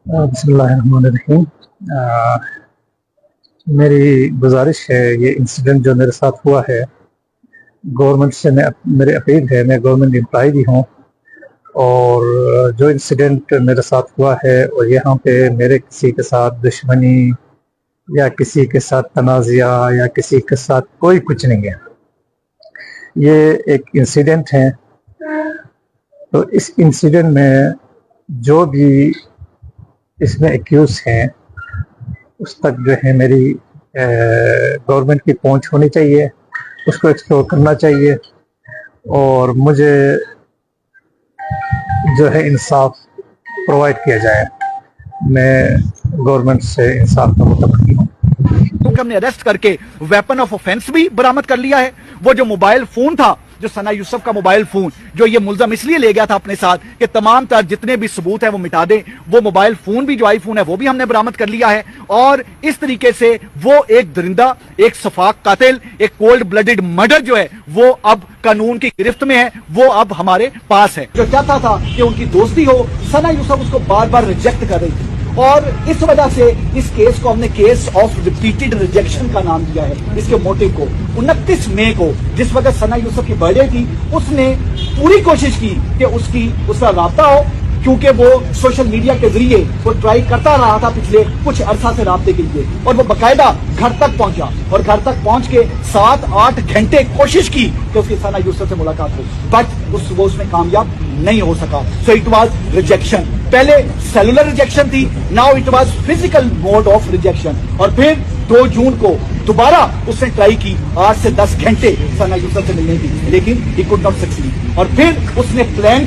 بسم اللہ الرحمن الرحیم۔ میری گزارش ہے، یہ انسیڈنٹ جو میرے ساتھ ہوا ہے، گورنمنٹ سے میری اپیل ہے، میں گورنمنٹ امپلائی بھی ہوں، اور جو انسیڈنٹ میرے ساتھ ہوا ہے اور یہاں پہ میرے کسی کے ساتھ دشمنی یا کسی کے ساتھ تنازعہ یا کسی کے ساتھ کوئی کچھ نہیں ہے، یہ ایک انسیڈنٹ ہے۔ تو اس انسیڈنٹ میں جو بھی اس میں ایکیوز ہیں اس تک جو ہے میری گورنمنٹ کی پہنچ ہونی چاہیے، اس کو ایکسپلور کرنا چاہیے، اور مجھے جو ہے انصاف پرووائڈ کیا جائے۔ میں گورنمنٹ سے انصاف کا متوقع ہوں۔ کیونکہ ہم نے اریسٹ کر کے ویپن آف آفینس بھی برآمد کر لیا ہے۔ وہ جو موبائل فون تھا، جو ثنا یوسف کا موبائل فون، جو یہ ملزم اس لیے لے گیا تھا اپنے ساتھ کہ تمام تر جتنے بھی ثبوت ہیں وہ مٹا دیں، وہ موبائل فون بھی جو آئی فون ہے وہ بھی ہم نے برآمد کر لیا ہے۔ اور اس طریقے سے وہ ایک درندہ، ایک شفاق قاتل، ایک کولڈ بلڈڈ مرڈر جو ہے وہ اب قانون کی گرفت میں ہے، وہ اب ہمارے پاس ہے۔ جو چاہتا تھا کہ ان کی دوستی ہو، ثنا یوسف اس کو بار بار ریجیکٹ کر رہی تھی، اور اس وجہ سے اس کیس کو ہم نے کیس آف ریپیٹڈ ریجیکشن کا نام دیا ہے۔ اس کے موٹو کو 29 مئی کو جس وقت ثنا یوسف کی برتھ ڈے تھی، اس نے پوری کوشش کی کہ اس کا رابطہ ہو، کیونکہ وہ سوشل میڈیا کے ذریعے وہ ٹرائی کرتا رہا تھا پچھلے کچھ عرصہ سے رابطے کے لیے، اور وہ باقاعدہ گھر تک پہنچا، اور گھر تک پہنچ کے 7-8 گھنٹے کوشش کی کہ اس کی ثنا یوسف سے ملاقات ہو، بٹ وہ اس میں کامیاب نہیں ہو سکا۔ So it was rejection. پہلے سیلولر ریجیکشن تھی، now it was physical mode of rejection. اور پھر 2 جون کو دوبارہ اس نے ٹرائی کی 8 سے 10 گھنٹے ثنا یوسف سے ملنے کی، لیکن ہی کوڈ ناٹ سکسیڈ۔ اور پھر اس نے پلان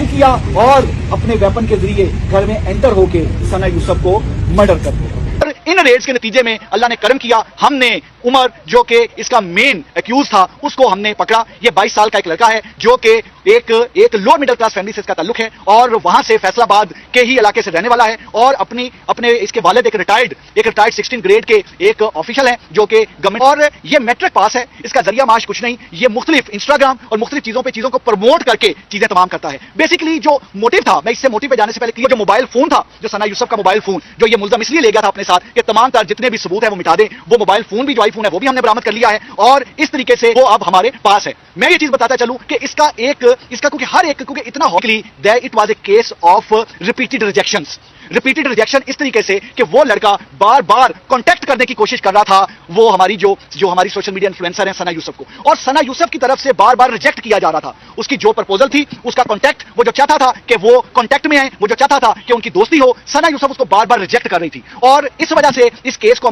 کیا اور اپنے ویپن کے ذریعے گھر میں انٹر ہو کے ثنا یوسف کو مرڈر کر دیا۔ ان ریڈز کے نتیجے میں اللہ نے کرم کیا، ہم نے عمر جو کہ اس کا مین ایکیوز تھا اس کو ہم نے پکڑا۔ یہ 22 سال کا ایک لڑکا ہے جو کہ ایک لوور مڈل کلاس فیملی سے اس کا تعلق ہے، اور وہاں سے فیصل آباد کے ہی علاقے سے رہنے والا ہے، اور اپنے اس کے والد ایک ریٹائرڈ 16 گریڈ کے ایک آفیشل ہیں جو کہ گورنمنٹ، اور یہ میٹرک پاس ہے۔ اس کا ذریعہ معاش کچھ نہیں، یہ مختلف انسٹاگرام اور مختلف چیزوں کو پروموٹ کر کے چیزیں تمام کرتا ہے۔ بیسیکلی جو موٹیو تھا، میں اس سے موٹیو پہ جانے سے پہلے جو موبائل فون تھا، جو ثنا یوسف کا موبائل فون، جو یہ ملزم اس لیے لے گیا تھا اپنے ساتھ کہ تمام تر جتنے بھی ثبوت ہیں وہ مٹا دیں، وہ موبائل فون بھی جو آئی فون ہے وہ بھی ہم نے برآمد کر لیا ہے، اور اس طریقے سے وہ اب ہمارے پاس ہے۔ میں یہ چیز بتاتا چلوں کہ اس کا کیونکہ اتنا it was a case of repeated rejection, اس طریقے سے کہ وہ لڑکا بار بار کانٹیکٹ کرنے کی کوشش کر رہا تھا وہ ہماری جو ہماری سوشل میڈیا انفلوئنسر ہیں ثنا یوسف کو، اور ثنا یوسف کی طرف سے بار بار ریجیکٹ کیا جا رہا تھا۔ اس کی جو پرپوزل تھی، اس کا کانٹیکٹ، وہ جو چاہتا تھا کہ وہ کانٹیکٹ میں آئے، وہ جو چاہتا تھا کہ ان کی دوستی ہو، ثنا یوسف اس کو بار بار ریجیکٹ کر رہی تھی، اور اس وجہ سے اس کیس کو